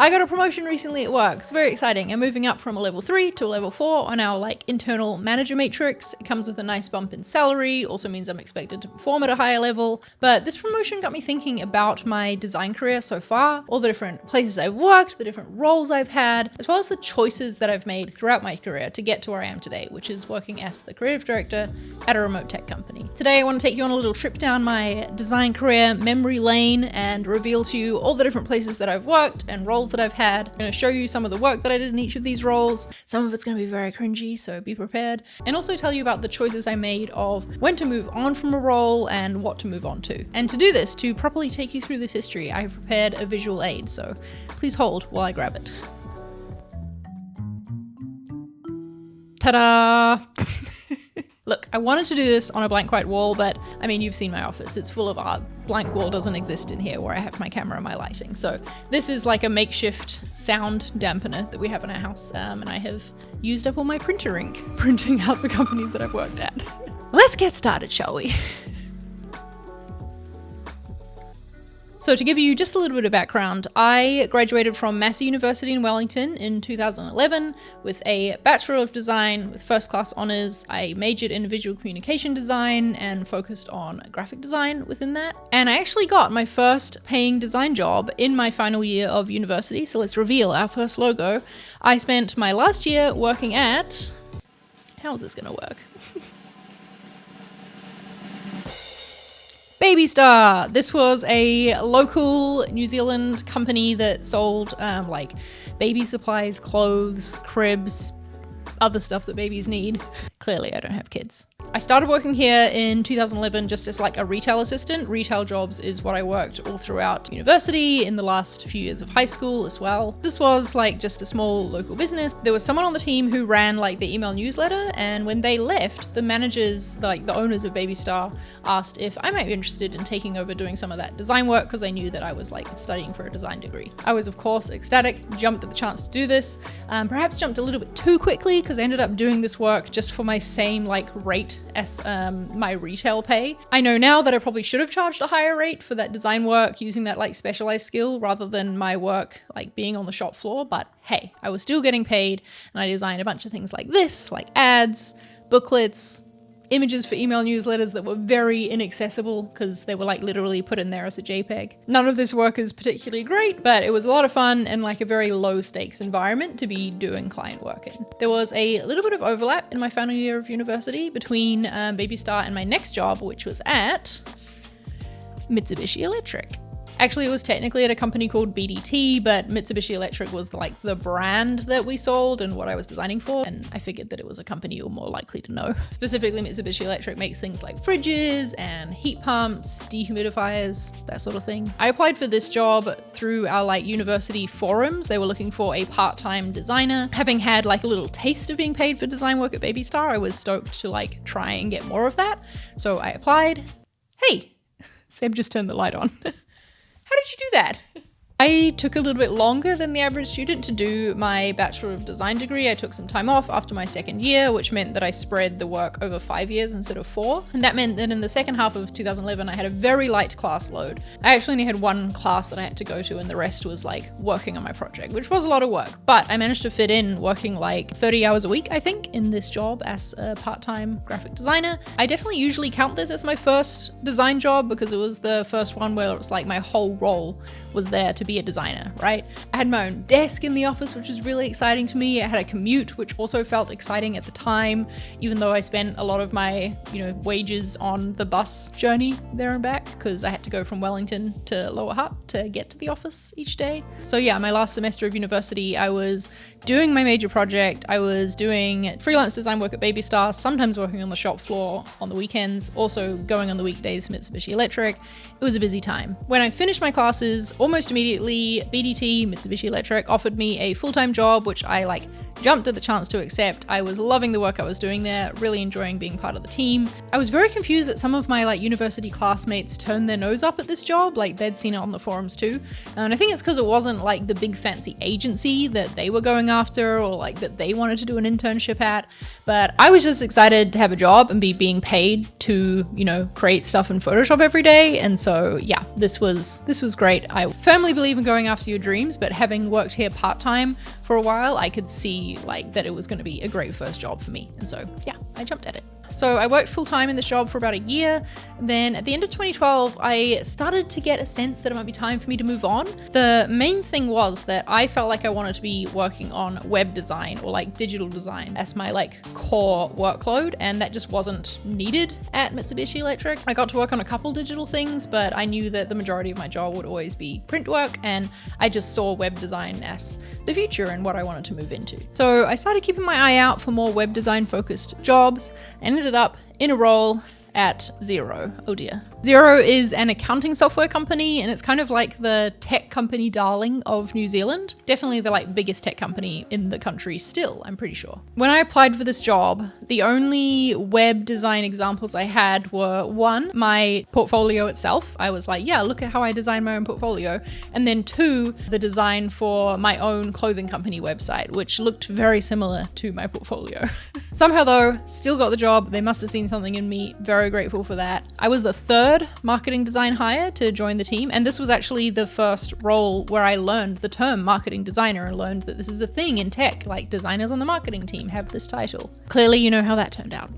I got a promotion recently at work. It's very exciting. I'm moving up from a level 3 to a level 4 on our internal manager matrix. It comes with a nice bump in salary, also means I'm expected to perform at a higher level. But this promotion got me thinking about my design career so far, all the different places I've worked, the different roles I've had, as well as the choices that I've made throughout my career to get to where I am today, which is working as the creative director at a remote tech company. Today I want to take you on a little trip down my design career memory lane and reveal to you all the different places that I've worked and roles that I've had. I'm going to show you some of the work that I did in each of these roles. Some of it's going to be very cringy, so be prepared. And also tell you about the choices I made of when to move on from a role and what to move on to. And to do this, to properly take you through this history, I have prepared a visual aid, so please hold while I grab it. Ta-da! Look, I wanted to do this on a blank white wall, but I mean, you've seen my office. It's full of art. Blank wall doesn't exist in here where I have my camera and my lighting. So this is like a makeshift sound dampener that we have in our house. And I have used up all my printer ink printing out the companies that I've worked at. Let's get started, shall we? So to give you just a little bit of background, I graduated from Massey University in Wellington in 2011 with a Bachelor of Design with first class honours. I majored in visual communication design and focused on graphic design within that. And I actually got my first paying design job in my final year of university. So let's reveal our first logo. I spent my last year working at... How is this going to work? Baby Star. This was a local New Zealand company that sold baby supplies, clothes, cribs, other stuff that babies need. Clearly, I don't have kids. I started working here in 2011 just as a retail assistant. Retail jobs is what I worked all throughout university, in the last few years of high school as well. This was just a small local business. There was someone on the team who ran the email newsletter, and when they left, the managers, the owners of Baby Star, asked if I might be interested in taking over doing some of that design work because they knew that I was studying for a design degree. I was of course ecstatic, jumped at the chance to do this, perhaps jumped a little bit too quickly because I ended up doing this work just for my same rate as my retail pay. I know now that I probably should have charged a higher rate for that design work using that specialized skill rather than my work being on the shop floor, but hey, I was still getting paid, and I designed a bunch of things like this, ads, booklets, images for email newsletters that were very inaccessible because they were literally put in there as a JPEG. None of this work is particularly great, but it was a lot of fun and a very low stakes environment to be doing client work in. There was a little bit of overlap in my final year of university between Baby Star and my next job, which was at Mitsubishi Electric. Actually, it was technically at a company called BDT, but Mitsubishi Electric was the brand that we sold and what I was designing for, and I figured that it was a company you're more likely to know. Specifically, Mitsubishi Electric makes things like fridges and heat pumps, dehumidifiers, that sort of thing. I applied for this job through our university forums. They were looking for a part-time designer. Having had a little taste of being paid for design work at Baby Star, I was stoked to try and get more of that. So I applied. Hey, Seb just turned the light on. How did you do that? I took a little bit longer than the average student to do my Bachelor of Design degree. I took some time off after my second year, which meant that I spread the work over 5 years instead of 4. And that meant that in the second half of 2011, I had a very light class load. I actually only had one class that I had to go to, and the rest was working on my project, which was a lot of work. But I managed to fit in working 30 hours a week, I think, in this job as a part-time graphic designer. I definitely usually count this as my first design job because it was the first one where it was my whole role was there to be a designer, right? I had my own desk in the office, which was really exciting to me. I had a commute, which also felt exciting at the time, even though I spent a lot of my, wages on the bus journey there and back, because I had to go from Wellington to Lower Hutt to get to the office each day. So yeah, my last semester of university, I was doing my major project. I was doing freelance design work at Baby Star, sometimes working on the shop floor on the weekends, also going on the weekdays for Mitsubishi Electric. It was a busy time. When I finished my classes, almost immediately, BDT, Mitsubishi Electric, offered me a full-time job, which I jumped at the chance to accept. I was loving the work I was doing there, really enjoying being part of the team. I was very confused that some of my university classmates turned their nose up at this job, they'd seen it on the forums too. And I think it's because it wasn't the big fancy agency that they were going after or that they wanted to do an internship at. But I was just excited to have a job and be being paid to, create stuff in Photoshop every day. And so yeah, this was great. I firmly believe believe in going after your dreams, but having worked here part-time for a while, I could see like that it was going to be a great first job for me. And so yeah, I jumped at it. So I worked full-time in this job for about a year. Then at the end of 2012, I started to get a sense that it might be time for me to move on. The main thing was that I felt like I wanted to be working on web design or like digital design as my like core workload, and that just wasn't needed at Mitsubishi Electric. I got to work on a couple digital things, but I knew that the majority of my job would always be print work, and I just saw web design as the future and what I wanted to move into. So I started keeping my eye out for more web design focused jobs and ended up in a role at Xero. Oh dear. Xero is an accounting software company, and it's kind of like the tech company darling of New Zealand. Definitely the like biggest tech company in the country still, I'm pretty sure. When I applied for this job, the only web design examples I had were one, my portfolio itself. I was like, yeah, look at how I design my own portfolio. And then two, the design for my own clothing company website, which looked very similar to my portfolio. Somehow though, still got the job. They must have seen something in me. Very grateful for that. I was the third marketing design hire to join the team, and this was actually the first role where I learned the term marketing designer and learned that this is a thing in tech, like designers on the marketing team have this title. Clearly, you know how that turned out.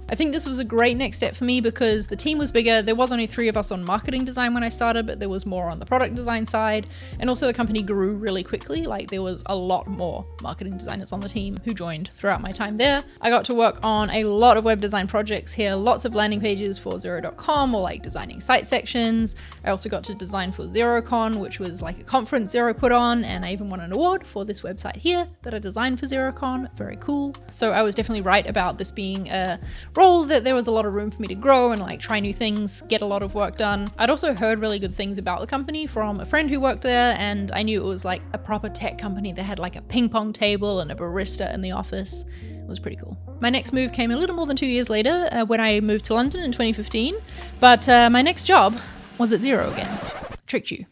I think this was a great next step for me because the team was bigger. There was only 3 of us on marketing design when I started, but there was more on the product design side. And also the company grew really quickly. Like there was a lot more marketing designers on the team who joined throughout my time there. I got to work on a lot of web design projects here, lots of landing pages for Xero.com or like designing site sections. I also got to design for XeroCon, which was like a conference Xero put on, and I even won an award for this website here that I designed for XeroCon. Very cool. So I was definitely right about this being a role that there was a lot of room for me to grow and like try new things, get a lot of work done. I'd also heard really good things about the company from a friend who worked there, and I knew it was like a proper tech company that had like a ping pong table and a barista in the office. It was pretty cool. My next move came a little more than 2 years later when I moved to London in 2015, but my next job was at Xero again. Tricked you.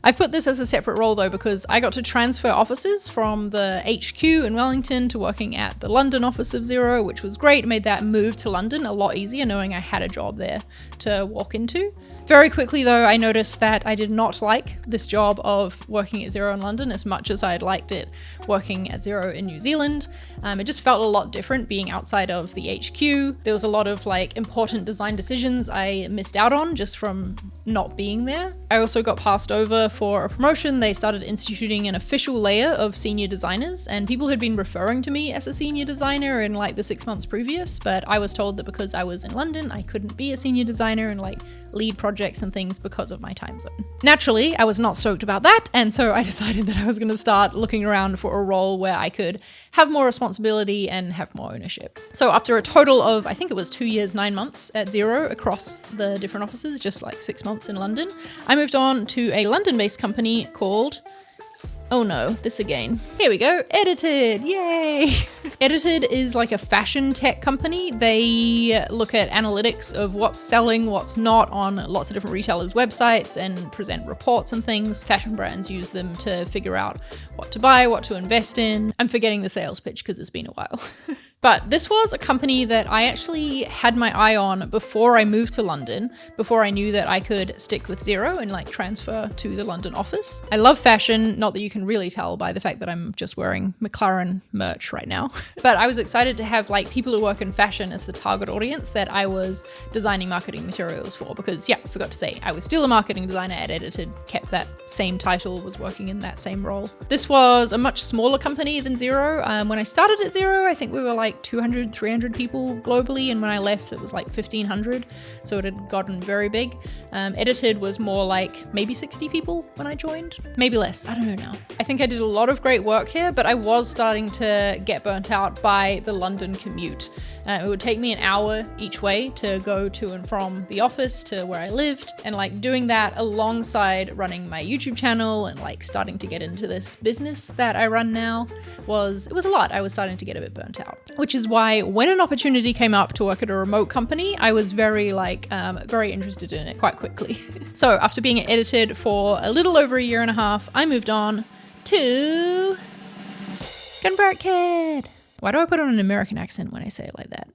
I've put this as a separate role though because I got to transfer offices from the HQ in Wellington to working at the London office of Xero, which was great. It made that move to London a lot easier knowing I had a job there to walk into. Very quickly though, I noticed that I did not like this job of working at Xero in London as much as I had liked it working at Xero in New Zealand. It just felt a lot different being outside of the HQ. There was a lot of like important design decisions I missed out on just from not being there. I also got passed over for a promotion. They started instituting an official layer of senior designers, and people had been referring to me as a senior designer in like the 6 months previous, but I was told that because I was in London, I couldn't be a senior designer and like lead projects and things because of my time zone. Naturally, I was not stoked about that, and so I decided that I was going to start looking around for a role where I could have more responsibility and have more ownership. So after a total of, I think it was 2 years, 9 months at Xero across the different offices, just like 6 months in London, I moved on to a London-based company called, oh no, this again. Here we go, Edited, yay! Edited is like a fashion tech company. They look at analytics of what's selling, what's not on lots of different retailers' websites and present reports and things. Fashion brands use them to figure out what to buy, what to invest in. I'm forgetting the sales pitch because it's been a while. But this was a company that I actually had my eye on before I moved to London, before I knew that I could stick with Xero and like transfer to the London office. I love fashion, not that you can really tell by the fact that I'm just wearing McLaren merch right now. But I was excited to have like people who work in fashion as the target audience that I was designing marketing materials for, because yeah, I forgot to say, I was still a marketing designer at Edited, kept that same title, was working in that same role. This was a much smaller company than Xero. When I started at Xero, I think we were like 200, 300 people globally, and when I left it was like 1,500, so it had gotten very big. Edited was more like maybe 60 people when I joined, maybe less, I don't know now. I think I did a lot of great work here, but I was starting to get burnt out by the London commute. It would take me an hour each way to go to and from the office to where I lived, and like doing that alongside running my YouTube channel and like starting to get into this business that I run now it was a lot. I was starting to get a bit burnt out, which is why when an opportunity came up to work at a remote company, I was very interested in it quite quickly. So after being edited for a little over a year and a half, I moved on to ConvertKit. Why do I put on an American accent when I say it like that?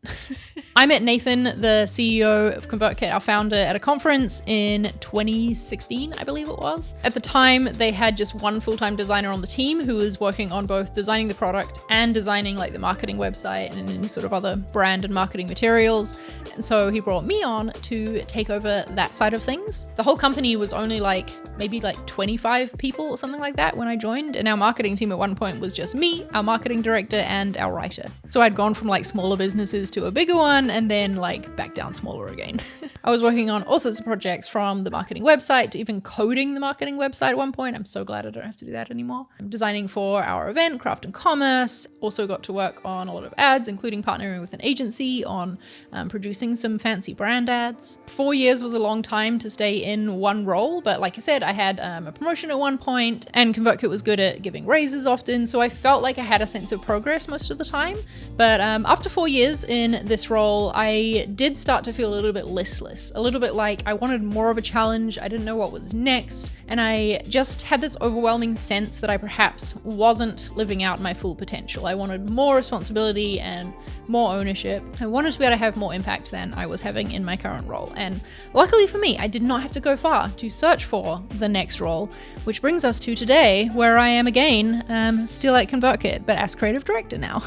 I met Nathan, the CEO of ConvertKit, our founder, at a conference in 2016, I believe it was. At the time, they had just one full-time designer on the team who was working on both designing the product and designing like the marketing website and any sort of other brand and marketing materials. And so he brought me on to take over that side of things. The whole company was only maybe 25 people or something like that when I joined. And our marketing team at one point was just me, our marketing director, and our writer. So I'd gone from smaller businesses to a bigger one and then back down smaller again. I was working on all sorts of projects, from the marketing website to even coding the marketing website at one point. I'm so glad I don't have to do that anymore. I'm designing for our event, Craft and Commerce. Also got to work on a lot of ads, including partnering with an agency on producing some fancy brand ads. 4 years was a long time to stay in one role, but like I said, I had a promotion at one point, and ConvertKit was good at giving raises often, so I felt like I had a sense of progress most of the time. But after 4 years in this role, I did start to feel a little bit listless, a little bit like I wanted more of a challenge. I didn't know what was next, and I just had this overwhelming sense that I perhaps wasn't living out my full potential. I wanted more responsibility and more ownership. I wanted to be able to have more impact than I was having in my current role. And luckily for me, I did not have to go far to search for the next role, which brings us to today, where I am again, still at ConvertKit, but as creative director now.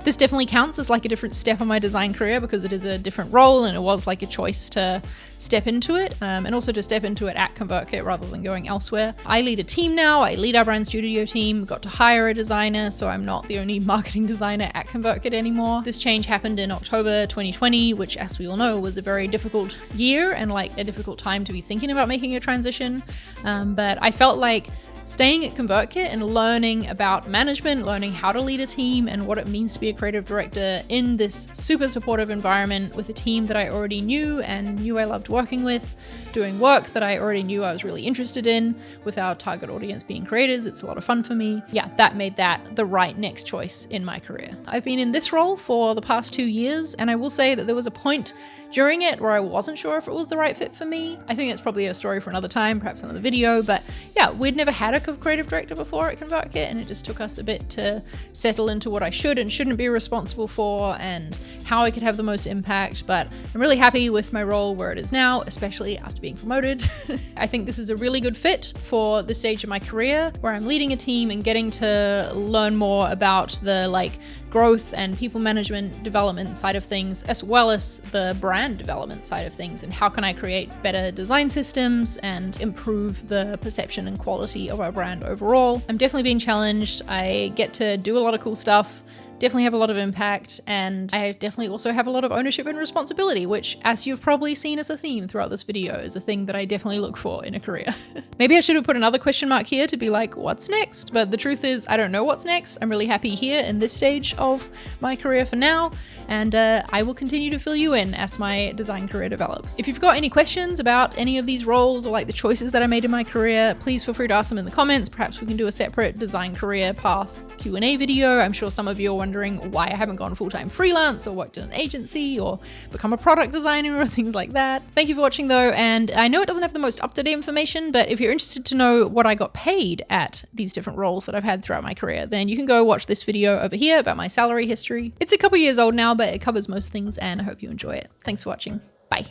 This definitely counts as a different step in my design career because it is a different role, and it was a choice to step into it, and also to step into it at ConvertKit rather than going elsewhere. I lead a team now. I lead our brand studio team, got to hire a designer, so I'm not the only marketing designer at ConvertKit anymore. This change happened in October 2020, which, as we all know, was a very difficult year and a difficult time to be thinking about making a transition. But I felt like staying at ConvertKit and learning about management, learning how to lead a team and what it means to be a creative director in this super supportive environment with a team that I already knew and knew I loved working with, doing work that I already knew I was really interested in, with our target audience being creators. It's a lot of fun for me. Yeah, that made that the right next choice in my career. I've been in this role for the past 2 years, and I will say that there was a point during it where I wasn't sure if it was the right fit for me. I think that's probably a story for another time, perhaps another video, but yeah, we'd never had a creative director before at ConvertKit, and it just took us a bit to settle into what I should and shouldn't be responsible for and how I could have the most impact. But I'm really happy with my role where it is now, especially after being promoted. I think this is a really good fit for this stage of my career where I'm leading a team and getting to learn more about the growth and people management development side of things, as well as the brand development side of things, and how can I create better design systems and improve the perception and quality of our brand overall. I'm definitely being challenged. I get to do a lot of cool stuff, definitely have a lot of impact, and I definitely also have a lot of ownership and responsibility, which, as you've probably seen as a theme throughout this video, is a thing that I definitely look for in a career. Maybe I should have put another question mark here to be what's next? But the truth is, I don't know what's next. I'm really happy here in this stage of my career for now, and I will continue to fill you in as my design career develops. If you've got any questions about any of these roles or the choices that I made in my career, please feel free to ask them in the comments. Perhaps we can do a separate design career path Q&A video. I'm sure some of you are wondering why I haven't gone full-time freelance or worked in an agency or become a product designer or things like that. Thank you for watching though, and I know it doesn't have the most up-to-date information, but if you're interested to know what I got paid at these different roles that I've had throughout my career, then you can go watch this video over here about my salary history. It's a couple years old now, but it covers most things, and I hope you enjoy it. Thanks for watching. Bye.